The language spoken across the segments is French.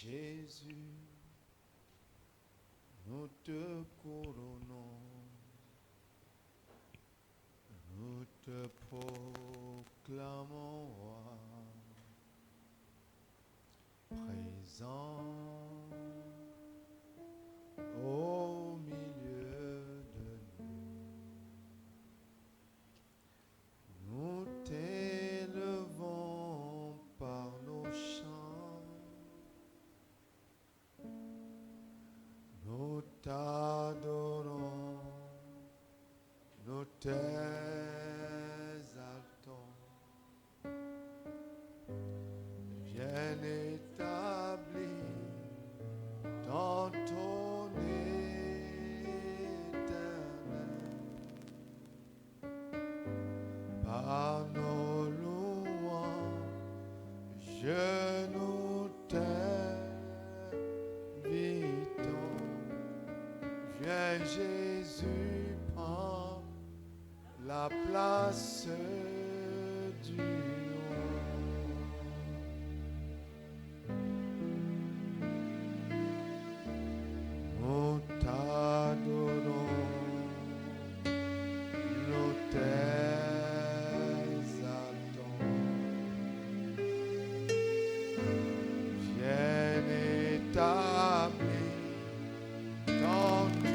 Jésus, nous te couronnons, nous te proclamons roi, présent au milieu de nous. Nous t'élevons par nos chants, nous t'adorons, nous t'exaltons. Viens établir dans ton éternel, par nos louanges, nous t'invitons. Viens Jésus, prends la place du roi. Nous t'adorons, nous t'exaltons. Viens établir dans ton.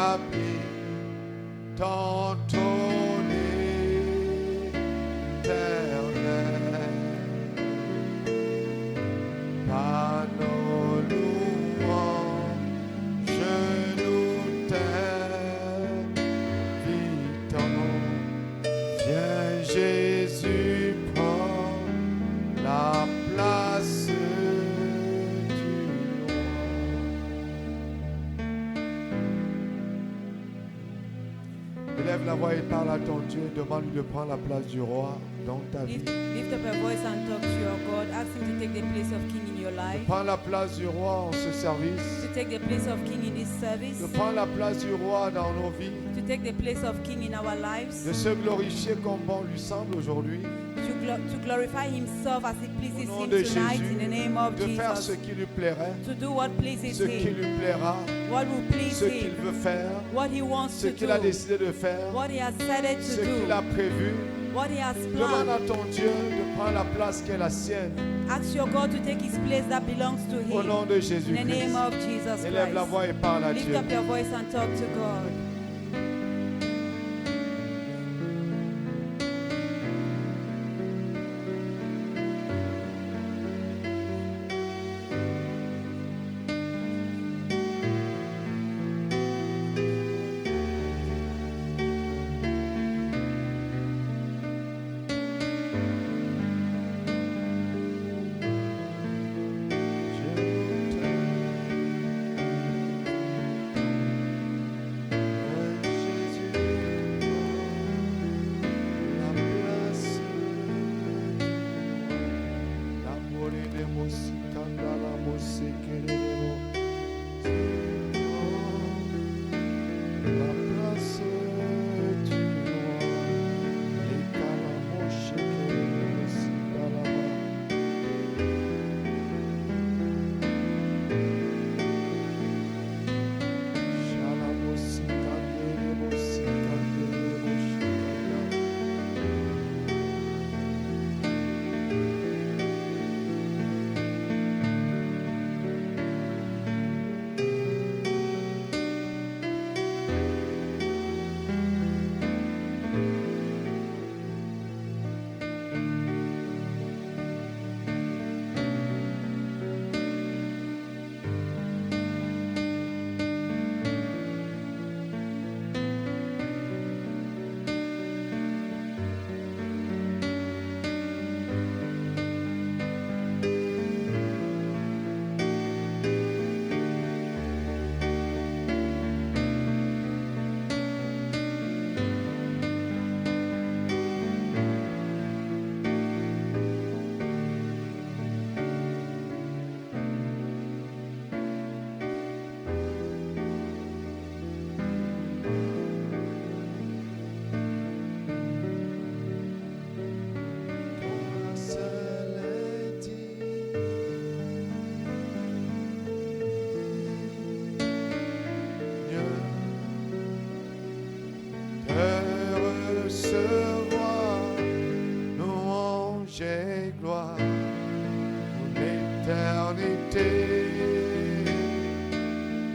établis dans ton éternel. Par nos louanges, nous t'invitons. Viens Jésus, prends la place du roi. Élève la voix et parle à ton Dieu. Demande-lui de prendre la place du roi dans ta vie. Lift up your voice and talk to your God. Ask him to take the place of king in your life. Prends la place du roi en ce service. To take the place of king in this service. De prendre la place du roi dans nos vies. To take the place of king in our lives. De se glorifier comme bon lui semble aujourd'hui. To glorify himself as it pleases Au nom him de tonight Jésus, in the name of de faire ce Jesus. qui lui plairait, To do what pleases ce qui him. lui plaira, What will please ce qu'il him. veut faire, What he wants ce to qu'il a do. décidé de faire, What he has decided ce to qu'il do. a prévu. What he has Demande planned. à ton Dieu de prendre la place qui est la sienne. Ask your God to take his place that belongs to Au nom him. de In the Jésus-Christ. name of Jesus Élève la Christ. voix et parle à Lift Dieu. up your voice and talk to God.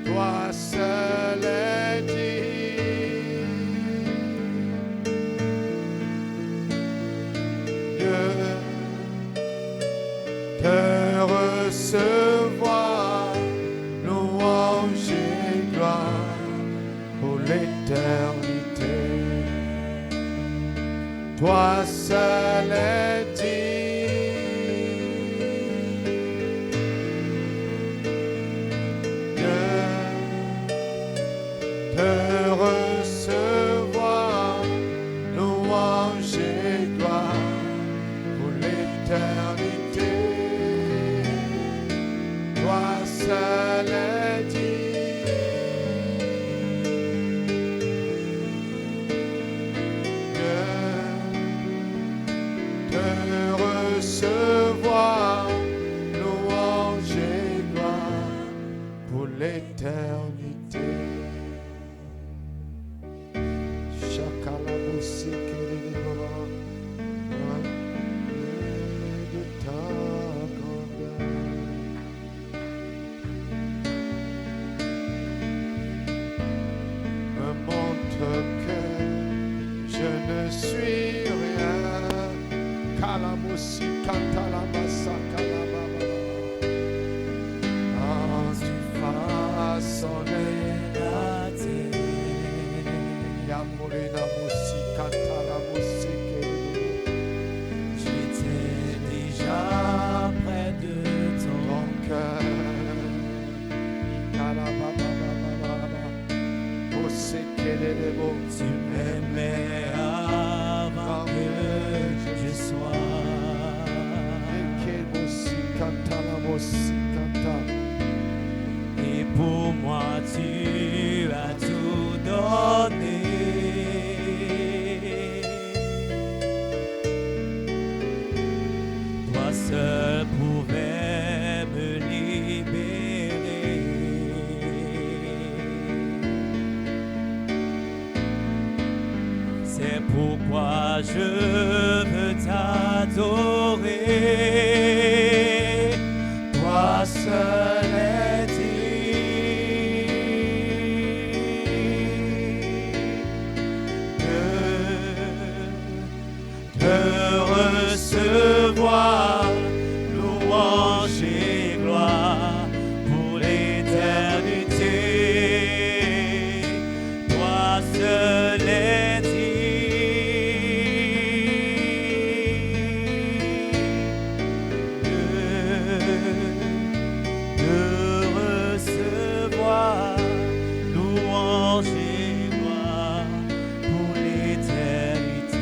Toi seul est digne de recevoir louange et gloire pour l'éternité. Toi seul est digne de recevoir louange et gloire pour l'éternité. Toi seul est digne de recevoir louange et gloire pour l'éternité. Tu m'aimais avant que je sois. Et pour moi tu as tout donné. Toi seul pouvais me libérer. C'est pourquoi je veux t'adorer. Toi seul est digne de recevoir louange et gloire pour l'éternité. Toi seul est de recevoir louange et gloire pour l'éternité.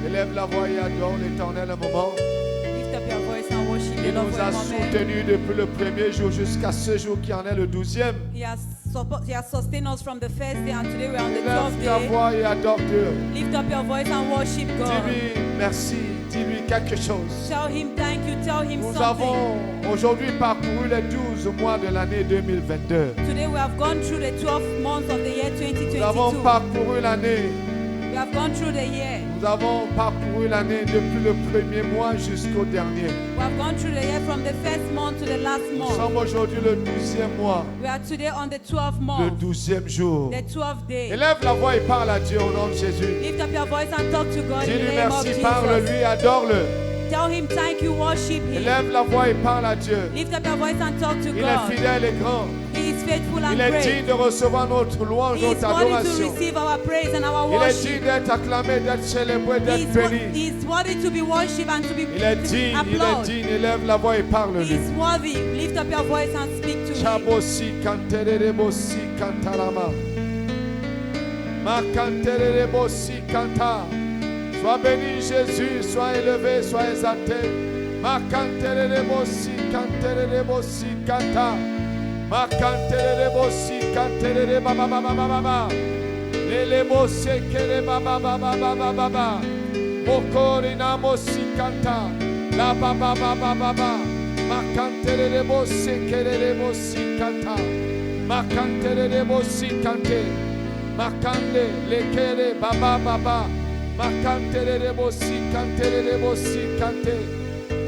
Élève la voix et adore l'Éternel un moment. Lift up your voice and worship the Il Lord nous for a a moment. soutenus depuis le premier jour jusqu'à ce jour qui en est le 12e. He has sustained us from the first day and today we are on the Élève 12th ta day. voix et adore Dieu. Lift up your voice and worship God. Dis-lui merci, dis-lui quelque chose. Tell him thank you, tell him Nous something. avons aujourd'hui parcouru les 12 mois de l'année 2022. Today we have gone through the 12 months of the year Nous avons 2022. parcouru l'année. We have gone through the year. Nous avons parcouru l'année depuis le premier mois jusqu'au dernier. We have gone through the year from the first month to the last Nous month. sommes aujourd'hui le 12e mois, We are today on the 12th le month, 12e jour. the 12th day. Élève la voix et parle à Dieu au nom de Jésus. Lift up your voice and talk to God in the Dis-lui name of merci, parle-lui, Jesus. adore-le. Tell him thank you, worship him. Élève la voix et parle à Dieu. Lift up your voice and talk to Il est God. fidèle et grand. He is faithful and Il est great. digne de recevoir notre louange, He is notre worthy to adoration. receive our praise and our Il est worship. digne d'être acclamé, d'être célébré, He d'être is, béni. he is worthy to be worshipped and to be Il est digne, il est applauded. digne. Élève la voix et He parle-lui. is worthy. Lift up your voice and speak to him. Chabosi kantererebosi kantarama. Ma kantererebosi kanta. Sois béni Jésus, sois élevé, sois exalté. Ma kantererebosi kantererebosi kanta. Ma kantererebosi kanterere baba baba baba. Lele bosse kere baba baba baba baba. Mokori namosi kanta. La baba baba baba. Makantere bosse kere bosi kanta. Makantere bosi kante. Makande lekere baba baba. Makantere bosi kantere bosi kante.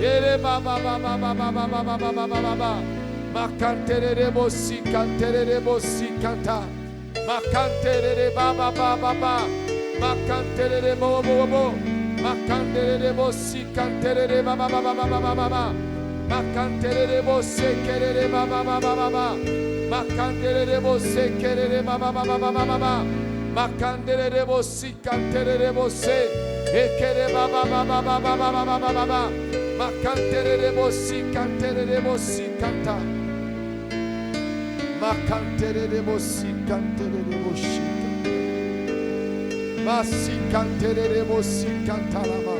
Yere baba baba baba baba baba baba baba. Makantere bosi kantere bosi kanta. Makantere baba baba baba. Makantere bo bo bo. Makantere bosi kantere baba baba baba baba. Makantere bosse kerere baba baba baba. Makantere bosse kerere baba baba baba baba. Makantere bosi kantere bosse. Ekere baba baba baba baba baba baba. Makantere bosi kantere bosi kanta. Makantere bosi kantere bosi. Masi kantere bosi kantalama.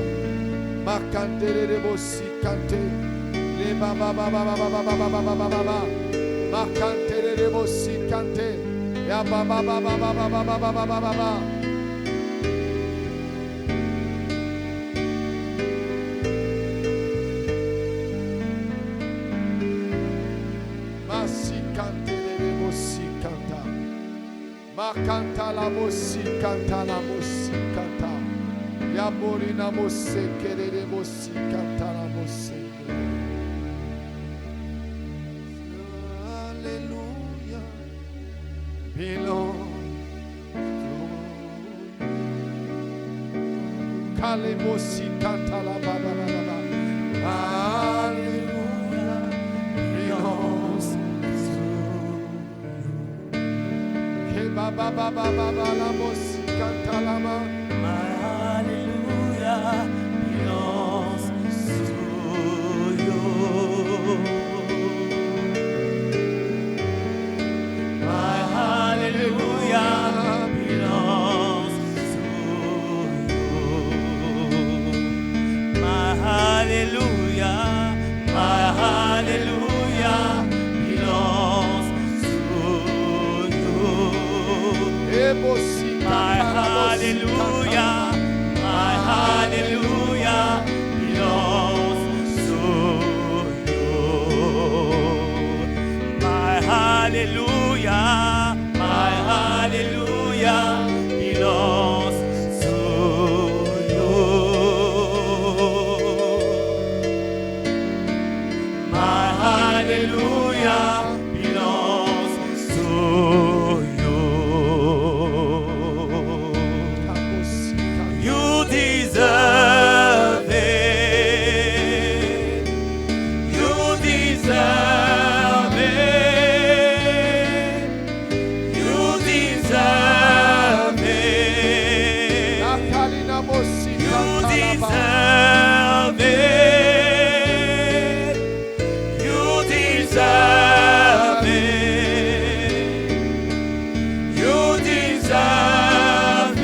Makantere bosi kante. Le baba baba baba baba baba baba baba. Makantere bosi kante. Ya baba baba baba baba baba baba. Masi kantere bosi kanta. Makanta la bosi kanta la bosi kanta. Ya borina bosi kerere bosi kanta la bosi. Hallelujah belong to you. Kale bosi kanta la baba baba. Hallelujah belong. My hallelujah belongs to you. My hallelujah belongs to you. My hallelujah belongs to you. My hallelujah belongs to you. My hallelujah belongs to you. My hallelujah belongs to you. You deserve it. You deserve it. You deserve it. You deserve it. You deserve it. You deserve it. You deserve it.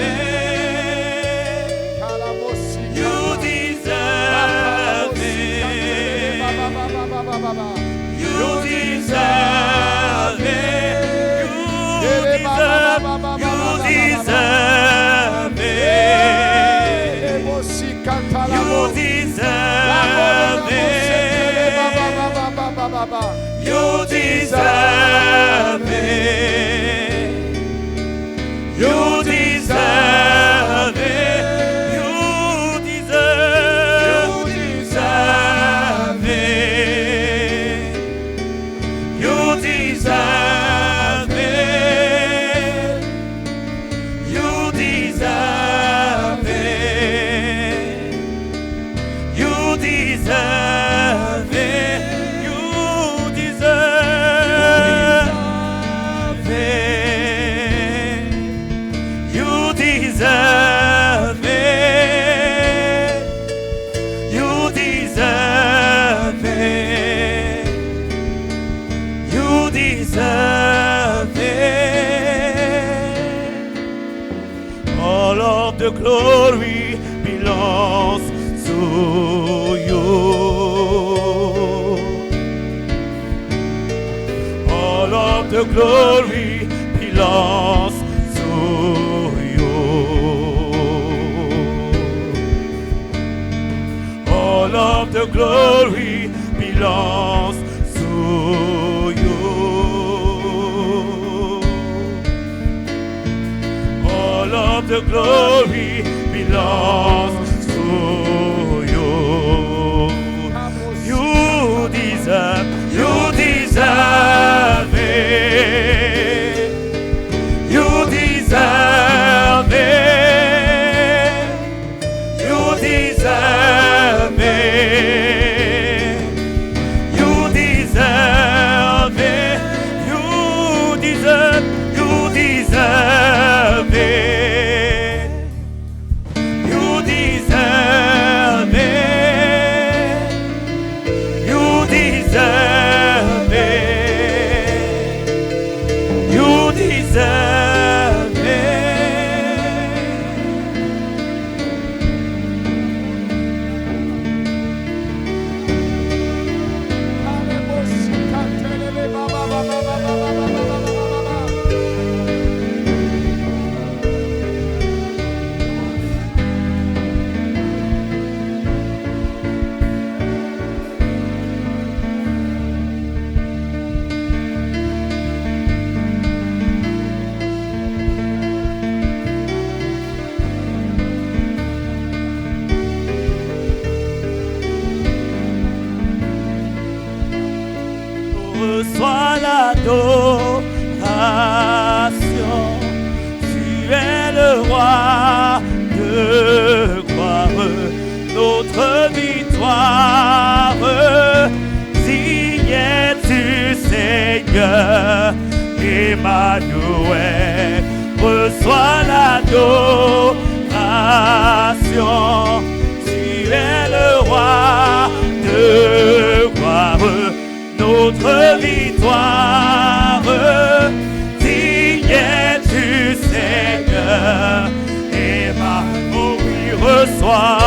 You deserve it. You deserve it. You deserve it. You deserve it. You deserve it. You deserve it. You deserve it. You deserve it. You deserve it. All of the glory belongs to you. All of the glory belongs to you. All of the glory belongs to you. All of the glory belongs to you. You deserve it. You deserve it. You deserve it. You deserve it. You deserve it. You deserve it. You deserve it. You deserve it. Reçois l'adoration, tu es le roi de gloire, notre victoire. Si es-tu Seigneur, Emmanuel, reçois l'adoration. Tu es le roi de gloire, notre victoire. Digne es-tu, Seigneur, et ma oui, reçois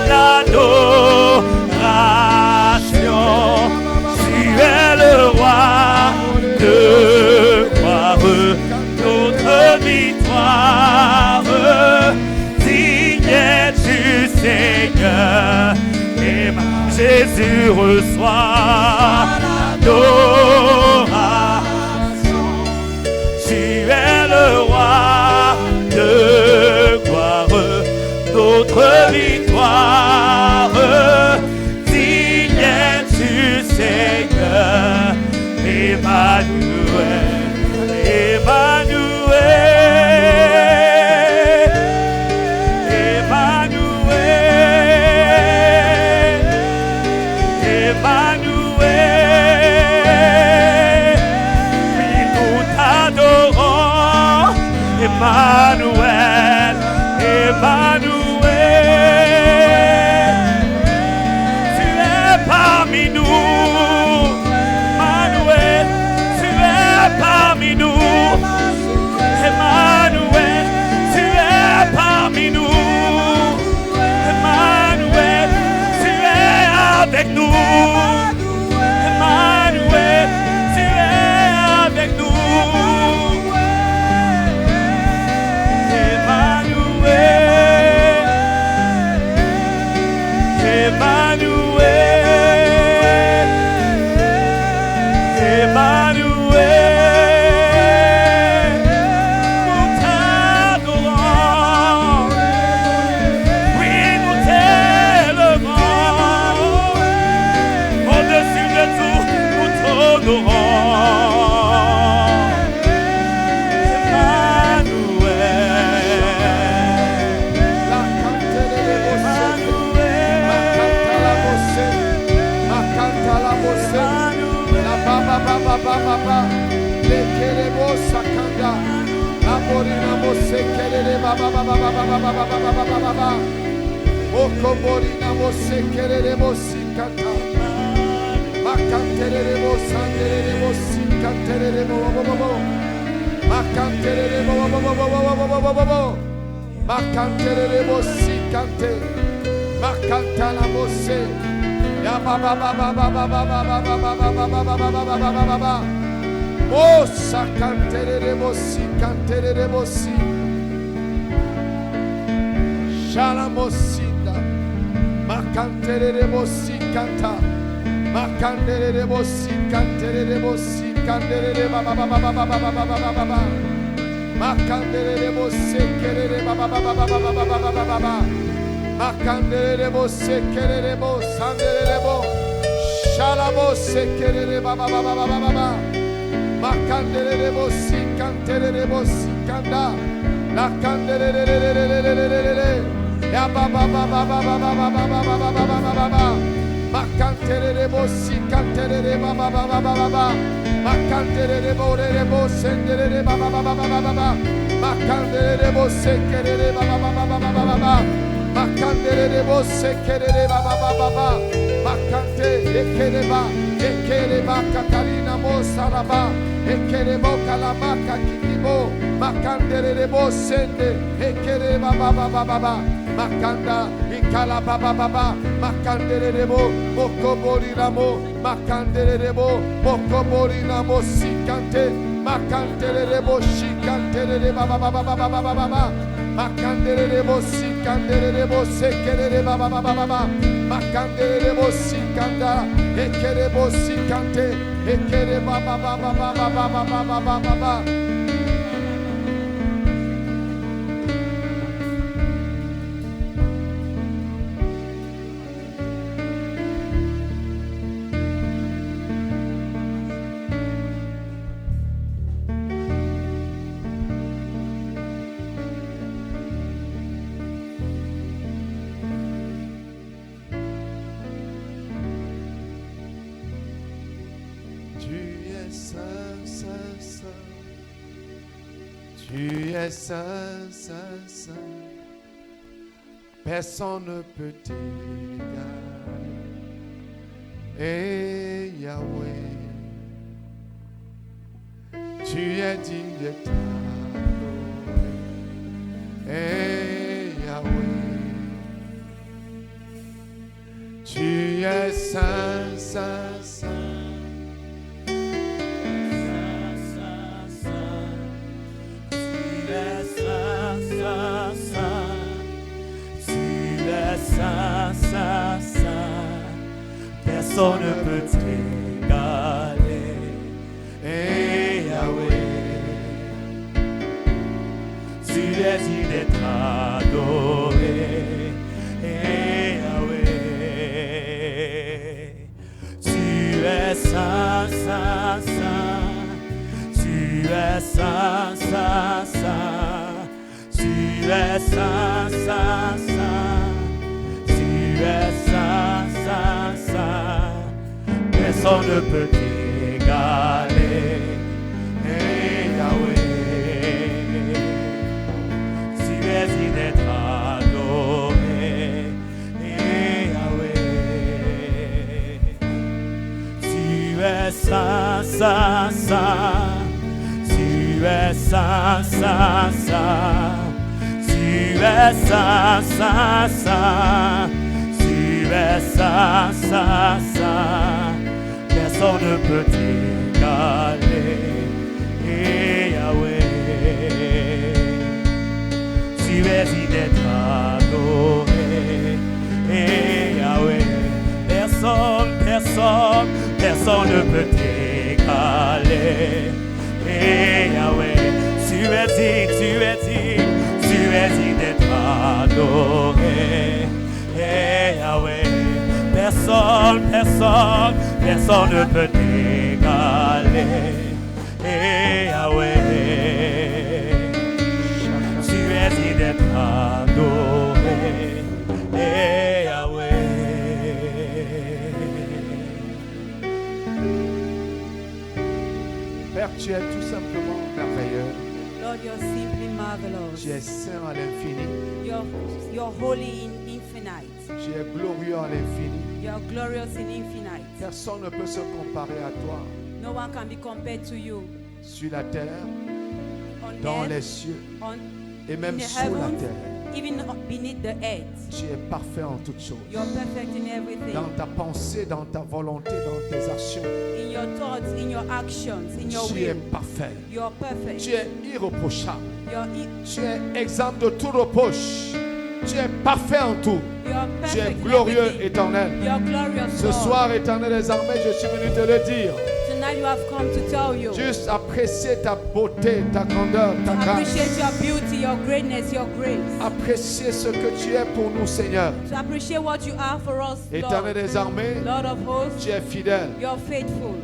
l'adoration. Tu es le roi de gloire, notre victoire. Digne es-tu, Seigneur, et Jésus reçoit l'adoration. Tu es le roi de gloire, notre victoire. Digne es-tu, Seigneur, Emmanuel, Emmanuel, Emmanuel, Emmanuel. Oui, nous t'adorons, Emmanuel, Emmanuel. Tu es parmi nous, Emmanuel. Tu es parmi nous, Emmanuel. Tu es parmi nous, Emmanuel. Tu es avec nous, Emmanuel. Tu es avec nous, Emmanuel, Emmanuel, Emmanuel. Nous t'adorons, oui, nous t'élevons, au-dessus de tout, nous t'honorons. Baba, lekerebo sakanda, aborina mose kerere baba baba baba baba baba baba baba, okoborina mose kerere mosikata, makanterere mosanderere mosikanterere bobobobo, makanterere bobobobobobobobobobo, makanterere mosikante, makantala mose. Ya baba baba baba baba baba baba baba baba baba. Oh sakanterere mosi kanterere mosi. Shala mosinda. Makanterere mosi kanta. Makanterere mosi kanterere mosi kanterere baba baba baba baba baba baba. Makanterere mosi kerere baba baba baba baba baba baba. Makanderebo sekerebo sanderebo shalabo sekerere baba baba baba baba makanderebo sikanterebo sikanda la kanderere ya baba baba baba baba baba baba baba makanterebo sikanterere baba baba baba makanderebo rebo senderere baba baba baba makanderebo sekerere baba baba baba makandere bosse kerere baba baba makante ekereba kakarina mosaraba ekerebo kalamaka kikibo makandere bossende ekereba baba baba makanda ikala baba baba makandere bo bokoboriramo makandere bo bokoboriramo sikante makandere bo shikantere baba baba baba baba makandere bo sikandere bo sekere baba baba baba makandere bo sikanda ekere bo sikante ekere baba baba baba baba baba baba. Tu Tu es saint, saint, saint. Personne ne peut t'égaler. Et Yahweh, tu es digne d'être adoré. Et Yahweh, tu es saint, saint, saint. Saint, saint, saint, personne ne peut t'égaler. Et Yahweh, tu es digne d'être adoré. Et Yahweh, tu es saint, saint, saint, tu es saint, saint, saint, tu es saint, saint, saint. Tu es saint, saint, saint, personne ne peut t'égaler. Et Yahweh, tu es digne d'être adoré. Et Yahweh, tu es saint, saint, saint, tu es saint, saint, saint, tu es saint, saint, saint. Tu es saint, saint, saint, personne ne peut t'égaler. Et Yahweh, tu es digne d'être adoré. Et Yahweh, personne ne peut t'égaler. Et Yahweh, tu es digne d'être adoré. Et Yahweh, personne ne peut t'égaler. Et Yahweh, tu es digne d'être adoré. Et Yahweh, Père, tu es tout simplement merveilleux. Lord, you're simply marvelous. Tu es saint à l'infini. You're holy in infinite. Tu es glorieux à l'infini. You're glorious in infinite. Personne ne peut se comparer à toi No one can be compared to you. sur la terre, On dans earth, les cieux on, et in même the sous la heavens, terre. even beneath the earth. Tu es parfait en toutes choses. You're perfect in everything. Dans ta pensée, dans ta volonté, dans tes actions, In your thoughts, in your actions, in your tu es will. parfait. You're perfect. Tu es irréprochable. You're, Tu es exempt de tout reproche. Tu es parfait en tout. you're Tu es perfect in glorieux, everything. éternel. You're glorious, Ce Lord. soir, éternel des armées, je suis venu te le dire. Tonight you have come to tell you. Juste apprécier ta beauté, ta grandeur, ta grâce. Appreciate your beauty, your greatness, your grace. Apprécier ce que tu es pour nous, Seigneur. To appreciate what you are for us, Éternel Lord. des armées, Lord of hosts, tu es fidèle. you're faithful.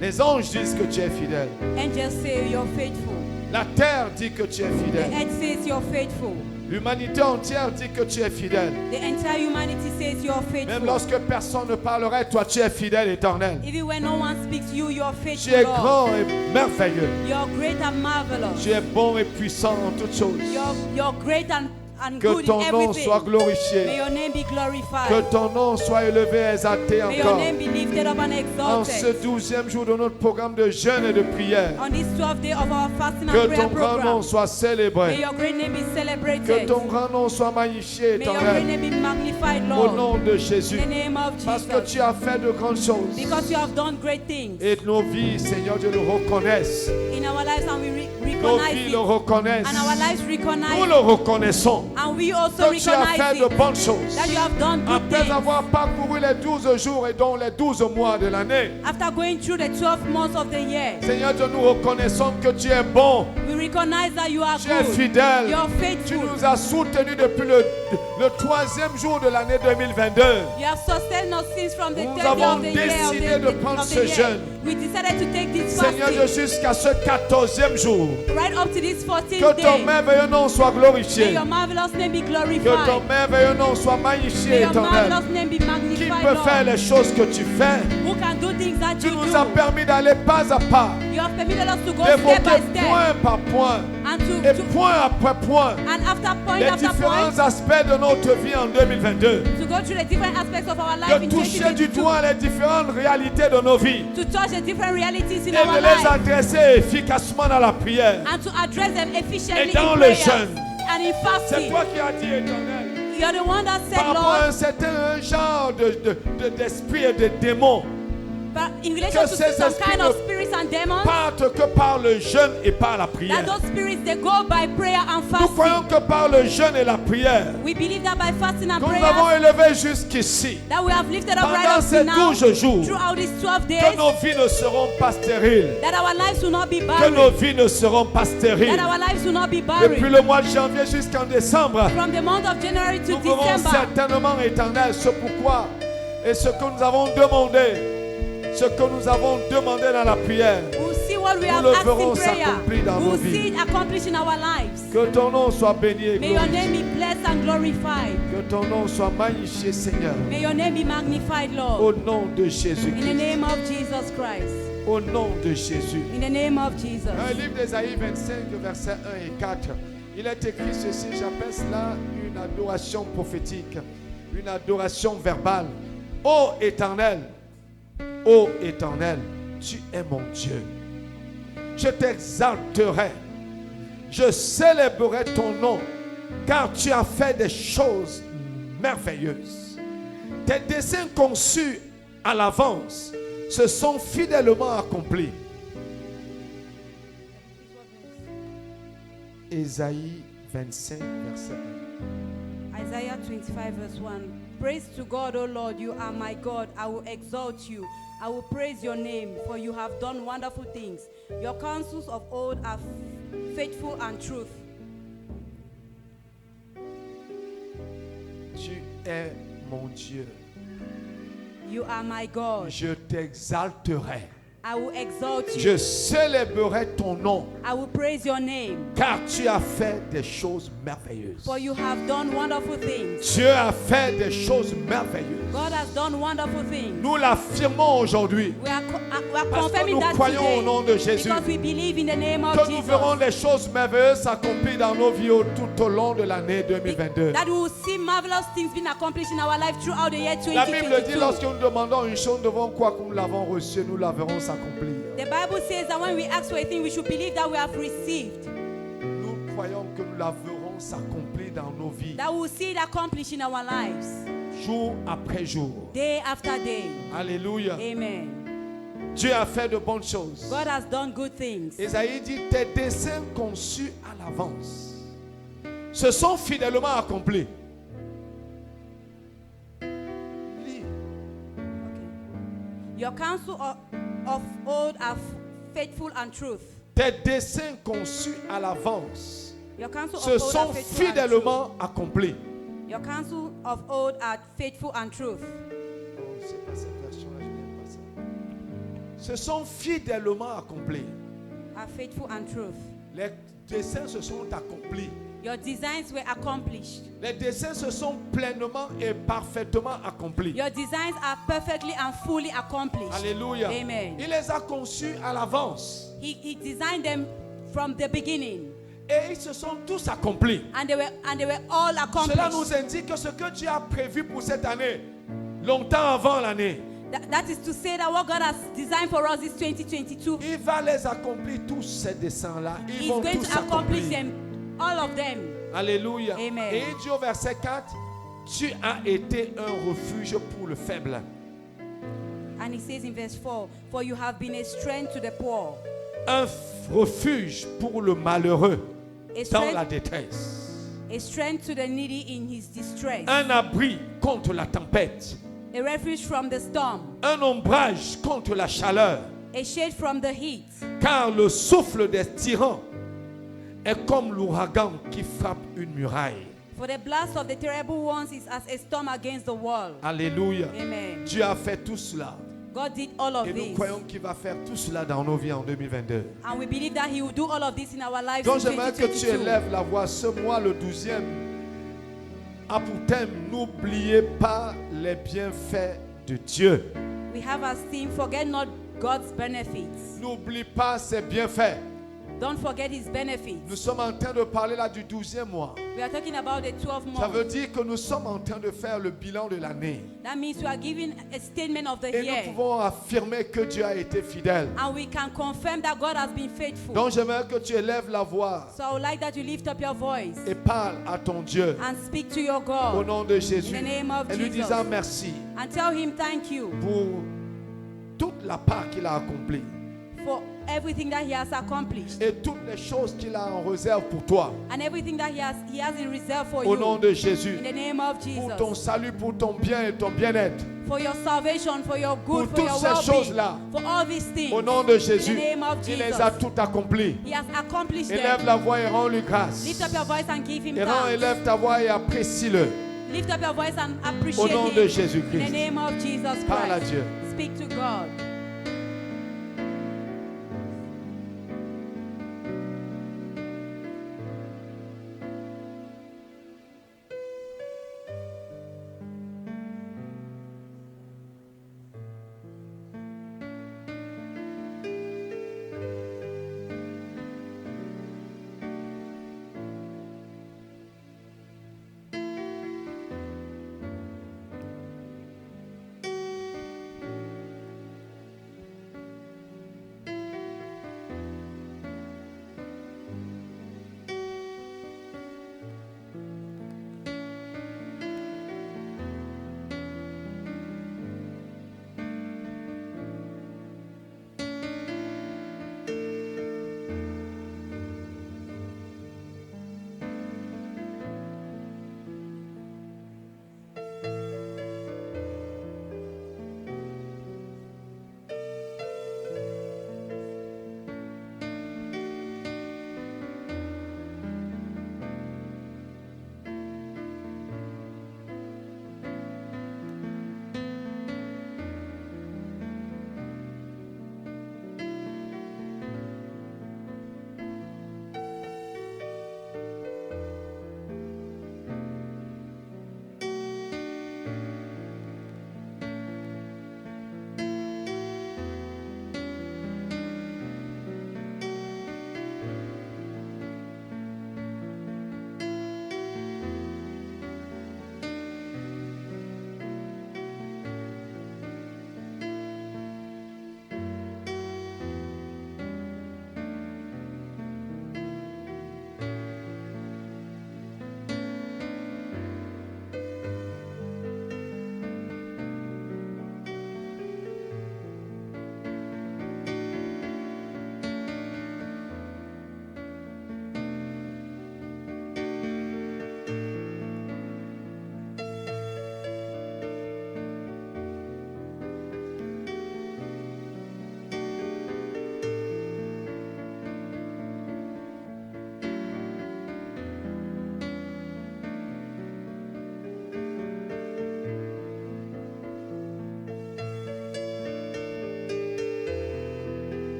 Les anges disent que tu es fidèle. Angels say you're faithful. La terre dit que tu es The fidèle. earth says you're faithful. L'humanité entière dit que tu es fidèle. The entire humanity says you're Même faithful. lorsque personne ne parlerait, toi tu es fidèle, éternel. Even when no one speaks to you, you're Tu faithful, es Lord. grand et merveilleux. You're great and marvelous. Tu es bon et puissant en toutes choses. You're great and Que good in ton nom everything. soit May glorifié. your name be glorified. Que ton nom soit élevé et exalté May your encore. name be lifted up and En ce exalted. 12e jour de notre programme de jeûne et de prière, On this 12th day of our fasting and que prayer ton grand nom program, soit may célébré. your great name be Que celebrated. ton grand nom soit magnifié, May your great éternel. name be magnified, Au Lord. nom de In Jésus. the name of Parce que Jesus. tu as fait de grandes choses. Because you have done great things Et nos vies, Seigneur Dieu, le reconnaissent. in our lives, and we Nos recognize vies it. le reconnaissent. And our lives Nous recognize le reconnaissons. and we also Que tu as fait recognize de it, bonnes choses. that you have done good Après things. avoir parcouru les 12 jours et donc les 12 mois de l'année, After going through the 12 months of the year, Seigneur Dieu, nous reconnaissons que tu es bon, we recognize that you are tu es good. fidèle. You're Tu faithful. nous as soutenus depuis le 3e jour de l'année 2022. You have sustained us since from the Nous 30th avons of the year. décidé de prendre ce jeûne. We decided to take this Seigneur Dieu, fasting jusqu'à ce 14e jour, right up to this 14th que ton day. merveilleux nom soit May glorifié. your marvelous name be Que ton glorified. merveilleux nom soit May magnifié, your éternel. marvelous name be Qui magnified, peut faire Lord. les choses que tu fais? Who can do things that Tu you nous as do? permis d'aller pas à pas, You have permitted us to go step by d'évoquer step point par point Et point après point, and after point les after différents point, aspects de notre vie en 2022. to go through the different aspects of our life De in toucher du 2022, doigt les différentes réalités de nos vies. to touch the different realities in Et our de les life, adresser efficacement dans la prière. and to address them efficiently Et dans in le prayer jeûne. and in C'est fasting. toi qui as dit, Éternel, You're the one that said, par rapport à Lord, un certain genre d'esprit et de démons, but in relation to ces some esprits kind ne of spirits and demons, partent que par le jeûne et par la that prière. those spirits, they go by prayer and Nous croyons fasting. que par le jeûne et la prière, We believe that by fasting and que nous avons prayer, élevé jusqu'ici, that we have lifted up right pendant up ces to now, 12 jours, throughout these 12 que days, nos vies ne seront pas stériles, that our lives will not be que barren, nos vies ne seront pas stériles. that our lives will not be Depuis barren. le mois de janvier jusqu'en décembre, From the month of January to nous verrons December, certainement, Éternel, ce pourquoi et ce que nous avons demandé. Ce que nous avons demandé dans la prière, we'll see what we nous have le asked verrons in prayer. s'accomplir dans nos We'll see vies. it accomplished in our lives. Que ton nom soit béni et May your glorifié. name be blessed and glorified. Que ton nom soit magnifié, Seigneur. May your name be magnified, Au Lord. nom de In the Jésus-Christ. name of Jesus Christ. Au nom de Jésus. In the name of Dans Jesus. le livre d'Ésaïe 25, versets 1 et 4, il est écrit ceci, j'appelle cela une adoration prophétique, une adoration verbale. Ô Éternel, tu es mon Dieu. Je t'exalterai. Je célébrerai ton nom, car tu as fait des choses merveilleuses. Tes desseins conçus à l'avance se sont fidèlement accomplis. Ésaïe 25, verset 1. Isaiah 25 verse 1. Praise to God, O Lord, you are my God. I will exalt you. I will praise your name, for you have done wonderful things. Your counsels of old are faithful and truth. Tu es mon Dieu. You are my God. Je t'exalterai. I will exalt you. Je célébrerai ton nom, I will praise your name, car tu as fait des choses merveilleuses. for you have done wonderful things. Dieu a fait des choses merveilleuses. God has done wonderful things. Nous l'affirmons aujourd'hui. We are Parce que confirming nous that croyons today au nom de Jésus because we believe in the name of que nous verrons Jesus. les choses merveilleuses s'accomplir dans nos vies tout au long de l'année 2022. That we will see marvelous things being accomplished in our life throughout the year La Bible dit 2022. lorsque nous demandons une chose, nous devons croire que nous l'avons reçue, nous la verrons s'accomplir. The Bible says that when we ask for a thing, we should believe that we have received. Nous croyons que nous la verrons s'accomplir dans nos vies, That we will see it accomplished in our lives, jour après jour. day after day. Alléluia. Amen. Dieu a fait de bonnes choses. God has done good things. Ésaïe dit, tes desseins conçus à l'avance se sont fidèlement accomplis. Lis. Your counsel of old are faithful and truth. Tes desseins conçus à l'avance Your counsel se of old sont are faithful and true. fidèlement accomplis. Your counsel of old are faithful and truth. Oh, c'est pas cette version-là, je n'aime pas ça. Se sont fidèlement accomplis. Are faithful and truth. Les desseins se sont accomplis. Your designs were accomplished. Les desseins se sont pleinement et parfaitement accomplis. Your designs are perfectly and fully accomplished. Alléluia. Amen. Il les a conçus à l'avance. He designed them from the beginning, Et ils se sont tous accomplis. and they were all Cela accomplished. nous indique que ce que Dieu a prévu pour cette année, longtemps avant l'année, That is to say that what God has designed for us is 2022. il va les accomplir tous ces desseins-là. Ils He's vont going tous to accomplish s'accomplir. them, all of them. Alléluia. Amen. Et il dit au verset 4, tu as été un refuge pour le faible, And he says in verse 4, for you have been a strength to the poor, un refuge pour le malheureux a dans la strength, détresse, a strength to the needy in his distress, un abri contre la tempête, a refuge from the storm, un ombrage contre la chaleur, a shade from the heat. car le souffle des tyrans est comme l'ouragan qui frappe une muraille. For the blast of the terrible ones is as a storm against the wall. Alléluia. Amen. Dieu a fait tout cela. God did all of Et nous this. croyons qu'il va faire tout cela dans nos vies en 2022. And we believe that he will do all of this in our lives Donc in j'aimerais que tu 2022. élèves la voix ce mois, le 12e. A pour thème, n'oubliez pas les bienfaits de Dieu. We have as theme, forget not God's benefits. N'oublie pas ses bienfaits. Don't forget his Nous benefits. sommes en train de parler là du 12e mois. We are talking about the 12 Ça veut months. dire que nous sommes en train de faire le bilan de l'année. That means we are giving a statement of the Et nous year. pouvons affirmer que Dieu a été fidèle. And we can confirm that God has been faithful. Donc j'aimerais que tu élèves la voix So I would like that you lift up your voice et parle à ton Dieu and speak to your au God nom de Jésus. in the name of Et lui Jesus. disant merci And tell him thank you pour toute la part qu'il a accomplie for everything that he has accomplished et toutes les choses qu'il a en réserve pour toi. and everything that he has in reserve for Au nom you. de Jésus. In the name of Pour ton Jesus. salut, pour ton bien et ton bien-être. For your salvation, for your good, Pour for your toutes ces well-being. choses-là. For all these things. Au nom de In Jésus. the name of Il les Jesus. a toutes accomplies. He has accomplished Élève them. la voix et rends-lui grâce. Lift up your voice and give him Et thanks. élève ta voix et apprécie-le. Lift up your voice and Au appreciate nom him. de In the Jésus-Christ. name of Jesus Parle à Christ. Dieu. Speak to God.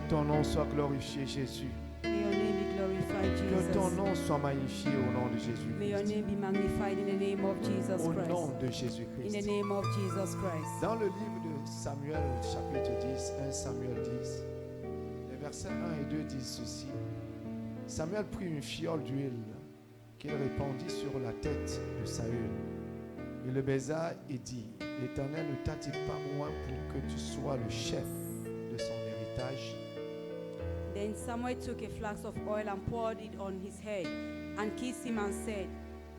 ton nom soit glorifié, Jésus. May your name be glorified, Que ton Jesus. nom soit magnifié au nom de Jésus. May your name be magnified in the name of Jesus Au nom Christ. de In the Jésus-Christ. name of Jesus Christ. Dans le livre de Samuel, chapitre 10, 1 Samuel 10, les versets 1 et 2 disent ceci. Samuel prit une fiole d'huile qu'il répandit sur la tête de Saül. Il le baisa et dit, l'Éternel ne t'a-t-il pas moins pour que tu sois le chef de son héritage? Then Samuel took a flask of oil and poured it on his head and kissed him and said,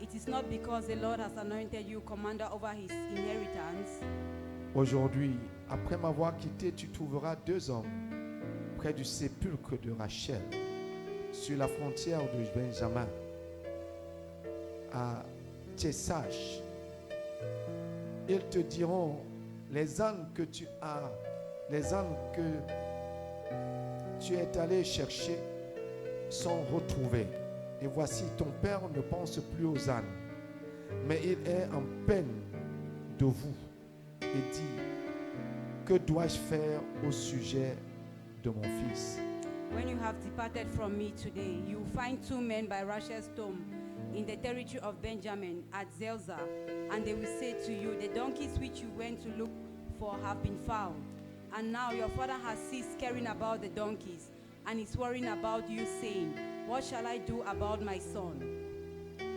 "It is not because the Lord has anointed you commander over his inheritance." Aujourd'hui, après m'avoir quitté, tu trouveras 2 hommes près du sépulcre de Rachel, sur la frontière de Benjamin, à Tchessach. Ils te diront, les ânes que tu as, les ânes que tu es allé chercher sont retrouvés. Et voici, ton père ne pense plus aux ânes, mais il est en peine de vous et dit, que dois-je faire au sujet de mon fils? When you have departed from me today, you will find 2 men by Rachel's tomb in the territory of Benjamin at Zelzah, and they will say to you, the donkeys which you went to look for have been found. And now your father has ceased caring about the donkeys, and is worrying about you, saying, what shall I do about my son?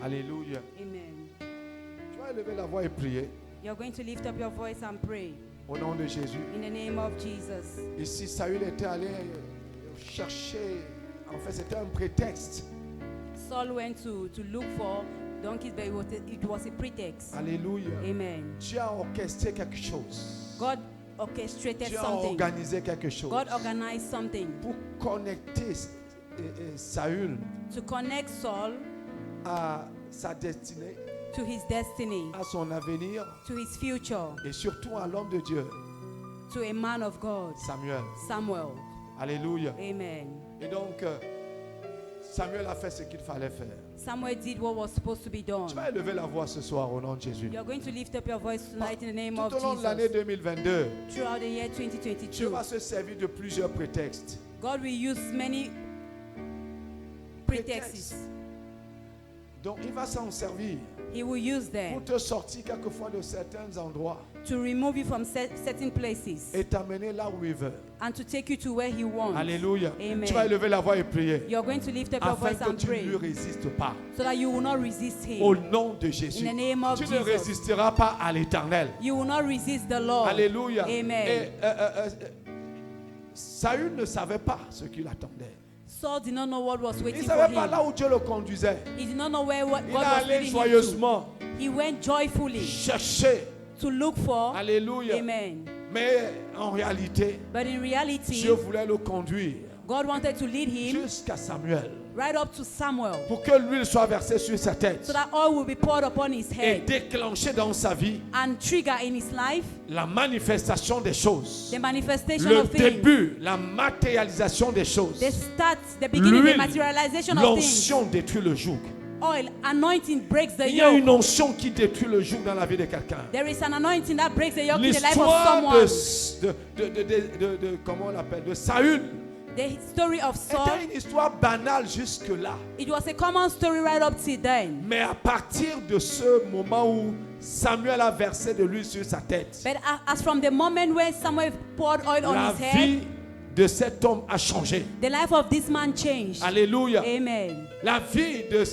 Alléluia. Amen. Tu vas élever la voix et prier You're going to lift up your voice and pray au nom de Jésus. in the name of Jesus. Ici, Saül était allé chercher, en fait, c'était un prétexte. Saul went to look for donkeys, but it was a pretext. Alléluia. Amen. Dieu a orchestré quelque chose. God orchestrated Dieu a something. organisé quelque chose God organized something pour connecter Saül to connect Saul à sa destinée, to his destiny, à son avenir to his future, et surtout à l'homme de Dieu, to a man of God, Samuel. Samuel. Alléluia. Amen. Et donc, Samuel a fait ce qu'il fallait faire. Samuel did what was supposed to be done. Tu vas élever la voix ce soir au nom de Jésus. You're going to lift up your voice tonight in the name Tout of au long de l'année Jesus. 2022, Throughout the year Dieu 2022, va se servir de plusieurs prétextes. God will use many pretexts. Donc, il va s'en servir He will use pour them te sortir quelquefois de certains endroits to remove you from certain places et t'amener là où il veut. and to take you to where He wants. Alléluia. Amen. Tu vas élever la voix et prier You're going to lift up your afin voice que and tu ne pray lui résistes pas. so that you will not resist Au Him. nom de Jésus. In the name of Tu ne Jesus. résisteras pas à l'Éternel. You will not resist the Lord. Alléluia. Amen. Et Saül ne savait pas ce qu'il attendait. Saul did not know what was Il waiting ne for savait pas là him. où Dieu le conduisait. He did not know where God Il est was allé leading him to. joyeusement He went joyfully chercher. to look for. Alléluia. Amen. Mais en réalité, But in reality, Dieu voulait le conduire God wanted to lead him jusqu'à Samuel right up to Samuel pour que l'huile soit versée sur sa tête so that oil will be poured upon his et head déclencher dans sa vie and trigger in his life la manifestation des choses. the manifestation Le of things. début, la matérialisation des choses. The start, the beginning, the L'huile, materialization of things. l'onction détruit le joug. Oil, anointing breaks the Il y a yoke. une onction qui détruit le joug dans la vie de quelqu'un. There is an anointing that breaks the yoke in the life of L'histoire someone. comment on l'appelle, de Saül The story of Saul, était une histoire banale jusque-là. it was a common story right up till then. Mais à partir de ce moment où Samuel a versé de l'huile sur sa tête, But as from the moment when Samuel poured oil on la his head, vie de cet homme a changé. the life of this man changed. Alléluia. Amen. La vie de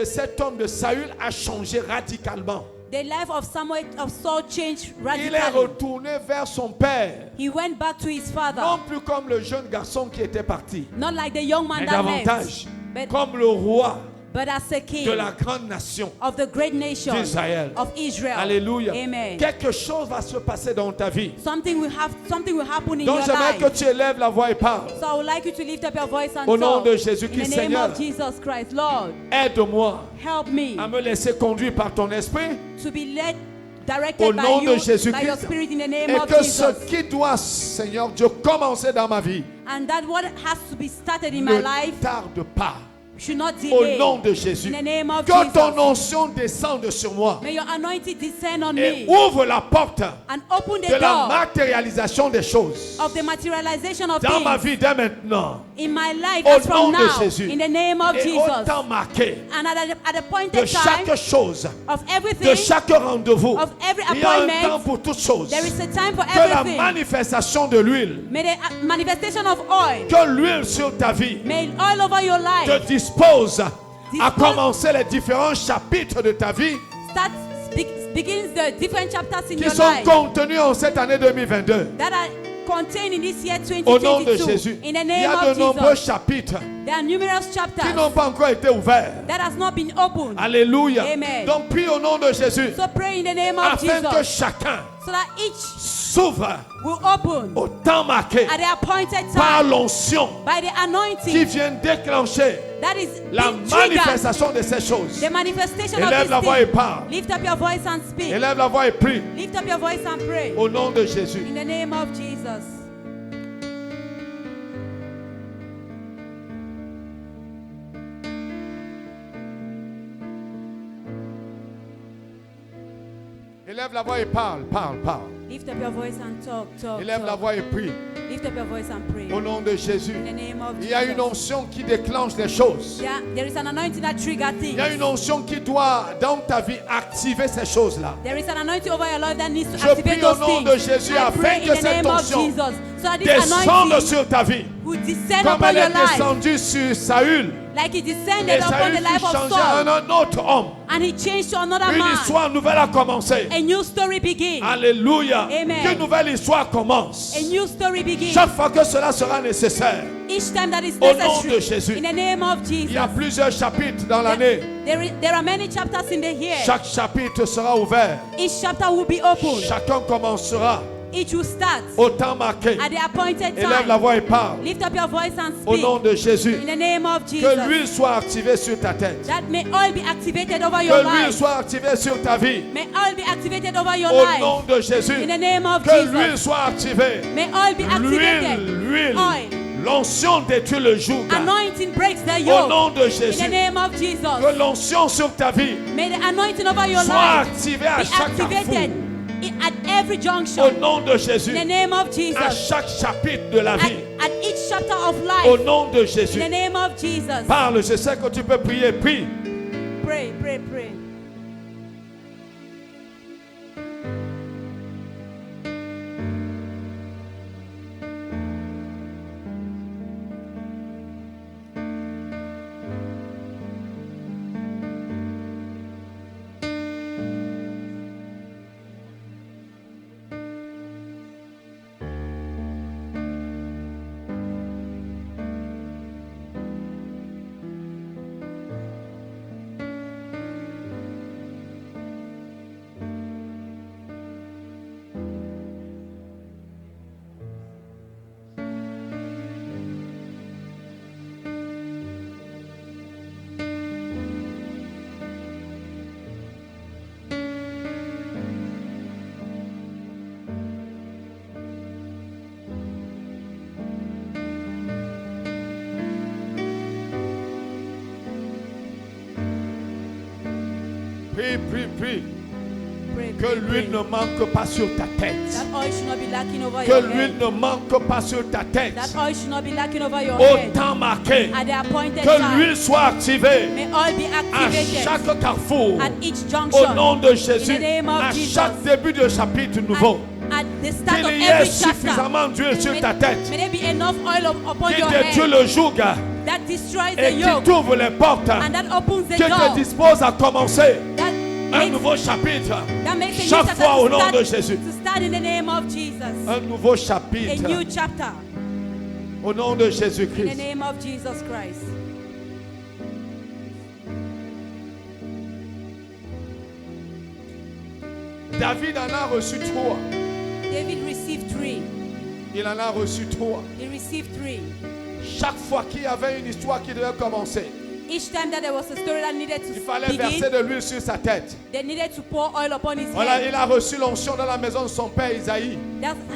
cet homme de Saül a changé radicalement. The life of Saul changed Il est radically. retourné vers son père. He went back to his father, Non plus comme le jeune garçon qui était parti, not like the young man mais that davantage left, comme le roi but as a king de la grande nation of the great nation d'Israël. of Israel. Alléluia. Amen. Quelque chose va se passer dans ta vie. Something will happen in Donc your j'aimerais que life. tu élèves la voix et parle. So I would like you to lift up your voice and Au nom talk. de Jésus-Christ, In the name Seigneur. of Jesus Christ, Lord, Aide-moi help me à me laisser conduire par ton esprit to be led, au directed by nom de you, by your Jésus-Christ. spirit in the name Et of que ce Jesus. qui doit, Seigneur Dieu, commencer dans ma vie And that what has to be started in my ne life tarde pas. should not Au delay. nom de Jésus. In the name of Que ton Jesus. onction descende sur moi May your anointing descend on et me ouvre la porte and open de the la door matérialisation des choses of the materialization of dans ma things vie dès maintenant. in my life Au as from nom de now. Jésus. In the name of Et au Jesus. temps marqué And at the de appointed time chaque chose, of de everything, chaque rendez-vous, of every il y a un appointment, temps pour toutes choses. there is a time for Que la everything. manifestation de l'huile, May the manifestation of oil, que l'huile sur ta vie may oil over your te life dispose à Dispose- commencer les différents chapitres de ta vie start begins the different chapters in qui your sont life contenus en cette année 2022. that are contained in this year Au nom de 2022. Jésus. In the Il y name a de of nombreux Jesus. chapitres There are numerous qui chapters n'ont pas encore été ouverts. that has not been opened. Alléluia. Amen. Donc prie au nom de Jésus So pray in the name of afin que Jesus chacun so that each s'ouvre will open au temps marqué at the appointed par time l'onction by the qui anointing vient déclencher that is la being triggered. manifestation de ces choses. The manifestation Élève of la this voix et thing. parle. Lift up your voice and speak. Élève la voix et prie Lift up your voice and pray. au nom de Jésus. In the name of Jesus. Élève la voix et parle, parle, parle. Lift up your voice and talk. Élève la voix et prie Lift up your voice and pray. au nom de Jésus. In the name of Il y a une Jesus. onction qui déclenche les choses. Yeah, there is an anointing that triggers Il things. y a une onction qui doit, dans ta vie, activer ces choses-là. There is an anointing over your life that needs to Je activate prie au those nom things. de Jésus I afin pray que in the cette name of onction Jesus so that this descende anointing sur ta vie. will descend Comme upon elle your est life descendue sur Saül. like it Et descended upon Saül the life fut of changé en Saul un autre homme. and he changed to another Une man. histoire nouvelle a commencé. A new story begins. Alléluia. Amen. Qu'une nouvelle histoire commence. A new story begins. Chaque fois que cela sera nécessaire. Each time that is Au nom de necessary. Jésus. In the name of Il y a Jesus. plusieurs chapitres dans l'année. There are many chapters in the year. Chaque chapitre sera ouvert. Each chapter will be opened. Chacun commencera Each will start au temps marqué. at the appointed Élève la time. voix et parle. Lift up your voice and Au nom speak. de Jésus. In the name of Que Jesus. l'huile soit activée sur ta tête. That may all be activated over Que your l'huile life. soit activée sur ta vie. May all be activated over your Au life. nom de Jésus. In the name of Que l'huile Jesus. soit activée. May all be activated. L'huile. Oil. L'onction détruit le joug. Anointing breaks the Au yoke. nom de In Jésus. the name of Jesus. Que l'onction sur ta vie May the anointing over your soit life activée à be chaque carrefour. activated at every Au junction. nom de Jésus. In the name of À Jesus. chaque chapitre de la vie. At each chapter of Au life. nom de Jésus. In the name of Jesus. Parle, je sais que tu peux prier. Prie. Pray, pray, pray. Prie, prie, prie. Pray, Que pray, l'huile pray. ne manque pas sur ta tête. That oil should not be lacking over Que your l'huile head. ne manque pas sur ta tête. That oil should not be lacking over your Au head. temps marqué. At the appointed Que time. l'huile soit activée May oil be à activated chaque carrefour. at each Au junction. nom de Jésus. In the name of À Jesus. chaque début de chapitre nouveau. At the start of Qu'il y ait every chapter. suffisamment d'huile sur May, ta tête. may there be enough oil upon Qui your détruit head le joug that destroys the et qui yoke t'ouvre les portes. and that opens the Qui te door. dispose à commencer That un makes, nouveau chapitre. that makes a new Chaque chapter fois au to nom start, de Jésus. to start in the name of Jesus. Un nouveau A chapitre. new chapter Au nom de in the Jésus-Christ. name of Jesus Christ. David en a reçu 3. David received 3. Il en a reçu 3. He received 3. Chaque fois qu'il y avait une histoire qui devait commencer, Each time that there was a story that needed il to fallait verser begin, de l'huile sur sa tête. they needed to pour oil upon his Voilà, head. il a reçu l'onction dans la maison de son père Isaïe.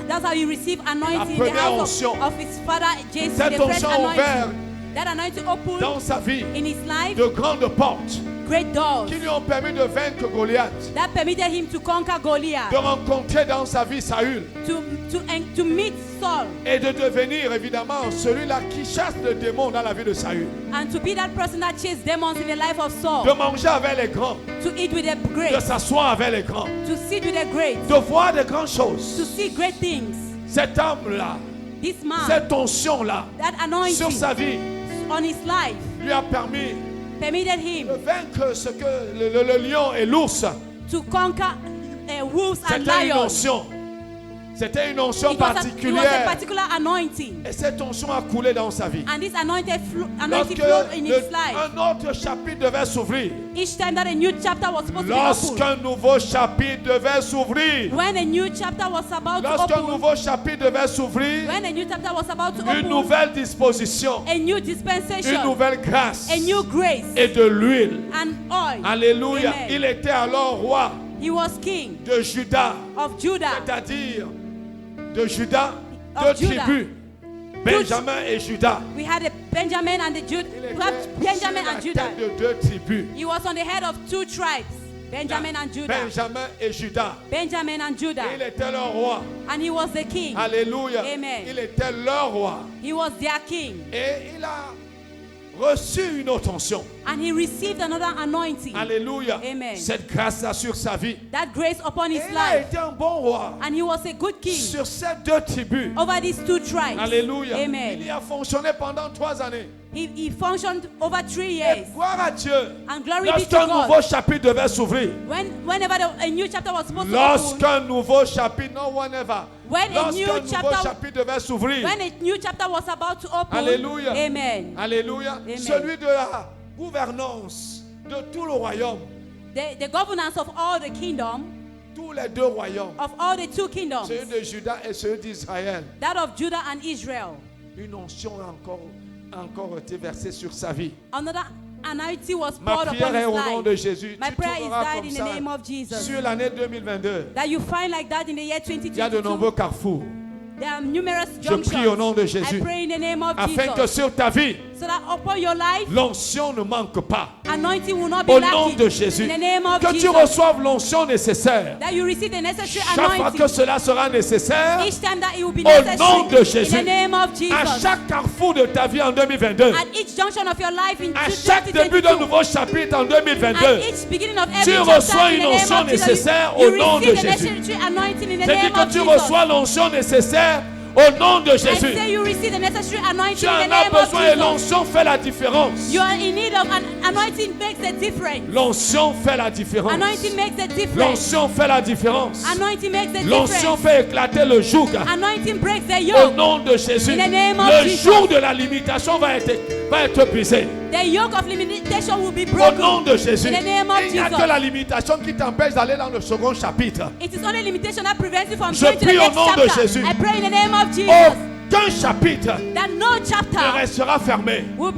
That's how he received anointing in the première house onction. of his father Jason, Cette the fresh onction a ouvert anointing. That anointing opened dans sa vie in his life de grandes portes great doors qui lui ont permis de vaincre Goliath, that permitted him to conquer Goliath, de rencontrer dans sa vie Saül to meet Saul, et de devenir évidemment celui-là qui chasse le démon dans la vie de Saül. and to be that person that chased demons in the life of De Saul, manger avec les grands, to eat with the de great, s'asseoir avec les grands, to sit with the great, de voir de grandes to choses. see great things. Cet homme-là, This man, cette onction-là that sur anointing sa vie on his life lui a permis permitted de him vaincre ce que le lion et l'ours to conquer wolves and C'était une lions. onction. C'était une onction It was a particulière. particular anointing. Et cette onction a coulé dans sa vie. And this anointing Lorsque flowed in his life. un autre chapitre devait s'ouvrir. Each time that a new chapter was supposed to be opened. Lorsqu'un nouveau chapitre devait s'ouvrir. When a new chapter was about to Lorsqu'un open. nouveau chapitre devait s'ouvrir. When a new chapter was about to Une open. nouvelle disposition. A new Une dispensation. nouvelle grâce. A new grace. Et de l'huile. And oil. Alléluia. Amen. Il était alors roi He was king de Juda. of Judah. C'est-à-dire de Juda, Of deux Judah. tribus. Benjamin et Juda. We had a Benjamin and the Il Judah. était We have Benjamin sur la and Judah. tête de deux tribus. He was on the head of two tribes, Benjamin and Judah. Benjamin et Juda. Benjamin and Judah. Et il était leur roi. And he was the king. Alléluia. Amen. Il était leur roi. He was their king. Et il a reçu une autre onction. And he received another anointing. Alléluia. Amen. Cette grâce-là sur sa vie. That grace upon Et his il a life. été un bon roi And he was a good king sur ces deux tribus. over these two tribes. Alléluia. Amen. Il y a fonctionné pendant 3 années. He functioned over 3 Et years. gloire à Dieu. And glory be to Lorsqu'un nouveau God. chapitre devait s'ouvrir. Whenever a new chapter was supposed to open, Lorsqu'un nouveau chapitre, non whenever. When a new Lorsqu'un nouveau chapter- chapitre devait s'ouvrir. when a new chapter was about to open, Alléluia. amen. Alléluia. Amen. Celui de la gouvernance de tout le royaume. The governance of all the kingdom, Tous les deux royaumes. of all the two kingdoms, Celui de Juda et celui d'Israël. that of Judah and Israel. Une onction a encore été versée sur sa vie. Another anointing was Ma poured prière upon est his au nom de life. Jésus. My Tu prayer is trouveras that comme in the ça name of Jesus. sur l'année 2022. That you find like that in the year Il y a de 2022. nombreux carrefours. There are numerous Je prie au nom junctions. de Jésus. I pray in the name of Afin que Jesus. sur ta vie, So that upon your life, l'onction ne manque pas. anointing will not be Au nom lacking. de Jésus. In the name of Que tu Jesus. reçoives l'onction nécessaire. That you receive the necessary Chaque fois anointing. que cela sera nécessaire, Each time that it will be au necessary. nom de In Jésus. the name of à Jesus. chaque carrefour de ta vie en 2022, At each junction of your life in à chaque début d'un 2022. nouveau chapitre en At 2022, each beginning of tu every reçois chapter in une the name onction of Jesus. nécessaire You au nom de receive the Jésus. necessary anointing in the c'est dit name que of tu Jesus. reçois l'onction nécessaire au nom de I Jésus. say you receive the necessary Tu anointing in en the as name of besoin et Jesus. l'onction fait la différence. You are in need of an anointing makes a difference. L'onction fait la différence. Anointing makes a difference. L'onction fait la différence. Anointing makes a L'onction difference. fait éclater le joug. Anointing breaks the Au yoke. nom de Jésus, In the name of le Jesus. jour de la limitation va être brisé. The yoke of limitation will be Au broken. nom de Jésus, In the name of il n'y a Jesus. que la limitation qui t'empêche d'aller dans le second chapitre. It is only limitation that prevents you from Je going to the prie au next nom de chapter. Jésus. I pray in the name of Jesus Aucun chapitre that no ne chapter restera fermé will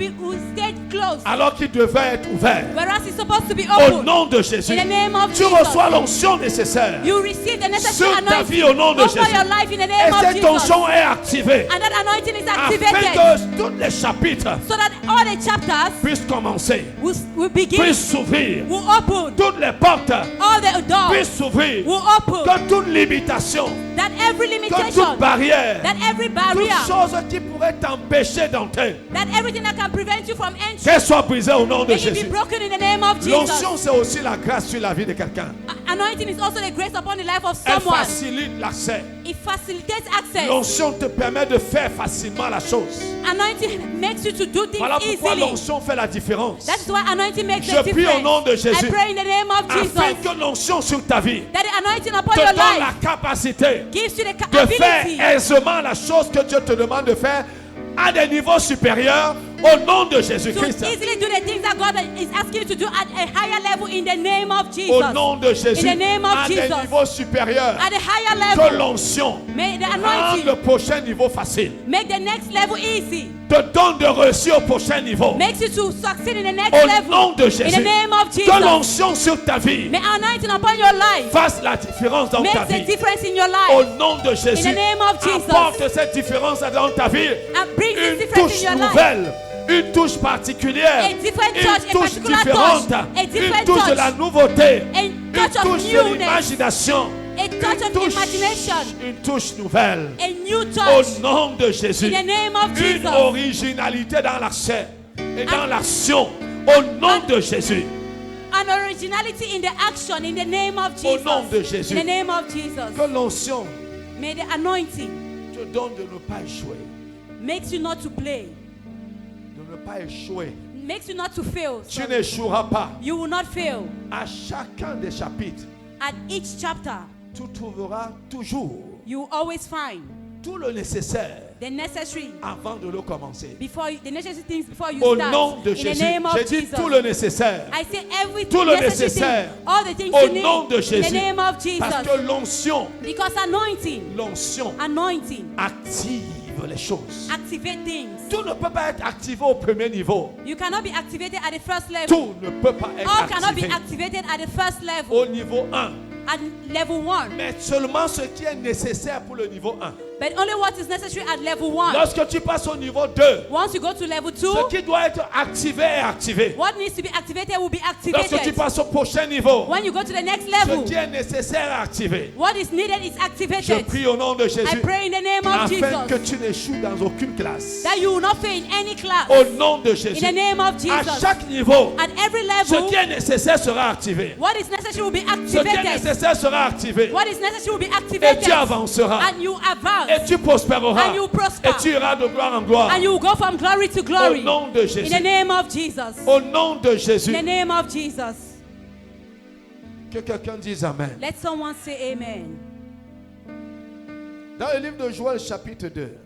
stay closed, alors qu'il devait être ouvert. whereas it's supposed to be Au open. nom de Jésus, In the name of tu Jesus. reçois l'onction nécessaire. You receive the necessary Sur ta anointing vie au nom de over Jésus. your life in the Et name of cette Jesus. onction est activée And that anointing is afin activated que tous les chapitres so that all the chapters puissent commencer, will begin, puissent s'ouvrir. will open, Toutes les portes all the doors puissent s'ouvrir. will open, Que toute limitation, that every que limitation, toute barrière, that every toute barrier, chose qui pourrait t'empêcher d'entrer, that everything that can prevent you from entering, qu'elle soit brisée au nom de may it be Jésus. broken in the name of Jesus. L'onction, c'est aussi la grâce sur la vie de quelqu'un. Anointing is also the grace upon the life of Elle someone. facilite l'accès. It facilitates access. L'onction te permet de faire facilement la chose. Anointing makes you to do things Voilà pourquoi easily. l'onction fait la différence. That's why anointing makes Je a prie difference. au nom de Jésus. I pray in the name of Afin Jesus que l'onction sur ta vie that the anointing upon te your donne life la capacité gives you the de faire ability aisément la chose que Dieu te demande de faire à des niveaux supérieurs au nom de to Jésus-Christ. easily do the things that God is asking you to do at a higher level in the name of Jesus. Au nom de Jésus, In the name of à des Jesus. niveaux supérieurs. At a higher Que level, l'onction may the rende anointing le prochain niveau facile. make the next level easy. Te donne de réussir au prochain niveau. Makes you to succeed in the next Au level. nom de In Jésus, the name of que Jesus. l'onction sur ta vie May anointing upon your life fasse la différence dans ta makes a vie. difference in your Au life. nom de Jésus, In the name of Jesus. apporte cette différence dans ta vie. And bring this Une difference touche in your life. nouvelle, une touche particulière, A different une touch, a touche particular différente, touch, a different une touche de touch. la nouveauté, A une touch of touche de newness. l'imagination, A touch of imagination. une touche nouvelle. A new Au touch. nom de Jésus, In the name of une Jesus. originalité dans l'accès et dans l'action. Au nom de Jésus. An originality in the action in the name of Au Jesus. nom de Jésus. In the name of Jesus. Que l'onction May the anointing te donne de ne pas échouer. makes you not to play. De ne pas échouer. Makes you not to fail. Tu Sorry. n'échoueras pas. You will not fail. À chacun des chapitres, At each chapter, tu trouveras toujours you always find tout le nécessaire the necessary avant de le commencer. the necessary things before you Au start. nom de In the Jésus, name of j'ai dit Jesus. tout le nécessaire. I say every Tout le necessary nécessaire. thing, all the things Au you need. nom de In the Jésus. name of Jesus. Parce que l'onction Because l'onction anointing active les choses. activate things. Tout ne peut pas être activé au premier niveau. You cannot be activated at the first level. Tout ne peut pas être All cannot be activé activated at the first level. au niveau 1. At level 1. Mais seulement ce qui est nécessaire pour le niveau 1. But only what is necessary at level 1. Lorsque tu passes au niveau 2, Once you go to level 2, ce qui doit être activé est activé. what needs to be activated will be Lorsque tu activated. passes au prochain niveau, When you go to the next ce level, qui est nécessaire est activé. what is needed is Je activated. prie au nom de I Jésus pray in the name of afin que Jesus tu n'échoues dans aucune classe. that you will not fail in any class. Au nom de In Jésus, the name of à Jesus. chaque niveau, At every ce level, qui est nécessaire sera activé. what is necessary will be Ce qui est activated. nécessaire sera activé. What is necessary will be Et tu activated. avanceras. And you advance. Et tu prospéreras. And you prosper. Et tu iras de gloire en gloire. And you will go from glory to Au glory. nom de In the Jésus. name of Jesus. Au nom de Jésus. In the name of Jesus. Que quelqu'un dise Amen. Let someone say amen. Dans le livre de Joël, chapitre 2.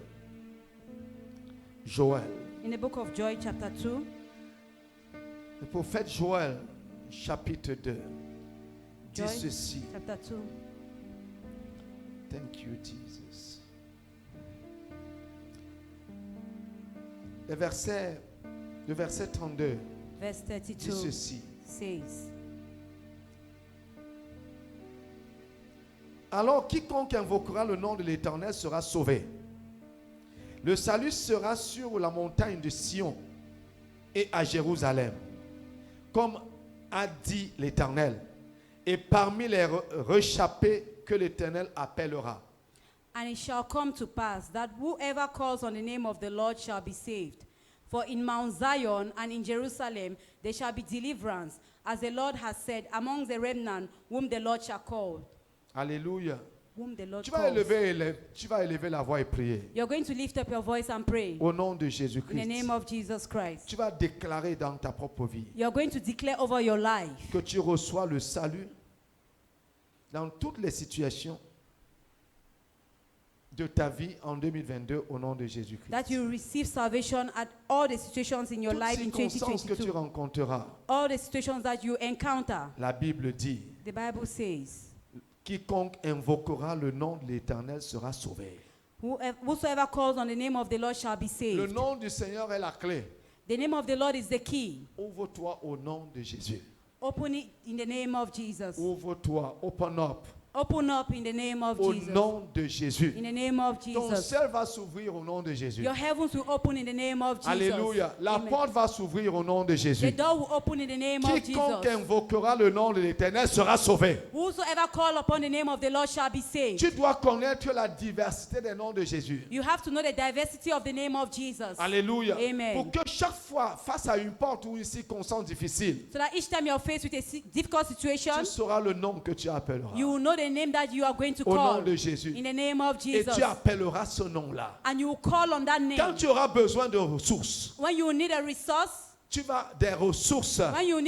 Joël. In the book of Joel, chapter 2, Le prophète Joël, chapitre 2. Dit Joël, ceci. chapter 2. Thank you, Jesus. Le verset 32 Verse dit 32 ceci. says, Alors quiconque invoquera le nom de l'Éternel sera sauvé. Le salut sera sur la montagne de Sion et à Jérusalem, comme a dit l'Éternel, et parmi les réchappés que l'Éternel appellera. And it shall come to pass that whoever calls on the name of the Lord shall be saved. For in Mount Zion and in Jerusalem there shall be deliverance, as the Lord has said, among the remnant whom the Lord shall call. Alléluia. Whom the Lord Tu vas calls. élever la voix et prier. You're going to lift up your voice and pray Au nom de in the Jésus-Christ. name of Jesus Christ. Tu vas déclarer dans ta propre vie You're going to declare over your life que tu reçois le salut dans toutes les situations de ta vie en 2022 au nom de Jésus-Christ. that you receive salvation at all the situations in your Toutes life in circonstances que tu 2022. rencontreras, All the situations that you encounter. la Bible dit, The Bible says, quiconque invoquera le nom de l'Éternel sera sauvé. whosoever calls on the name of the Lord shall be Le saved. nom du Seigneur est la clé. The name of the Lord is the key. Ouvre-toi au nom de Jésus. Open it in the name of Jesus. Ouvre-toi, open up, Open up in the name of au Jesus. nom de Jésus. In the name of Ton Jesus. ciel va s'ouvrir au nom de Jésus. Your heavens will open in the name of Jesus. Alléluia. La Amen. porte va s'ouvrir au nom de The Jésus. door will open in the name of Quiconque Jesus. invoquera le nom de l'Éternel sera sauvé. Whosoever call upon the name of the Lord shall be saved. Tu dois connaître la diversité des noms de Jésus. You have to know the diversity of the name of Jesus. Alléluia. Amen. Pour que chaque fois, face à une porte ou une circonstance difficile, So that each time you're faced with a difficult situation, tu sauras le nom que tu appelleras. you will know the name that you are going to Au nom call. de Jésus. In the name of Et Jesus. tu appelleras ce nom-là. And you will call on that Quand name. tu auras besoin de ressources, When you need a resource, tu vas des ressources. when you need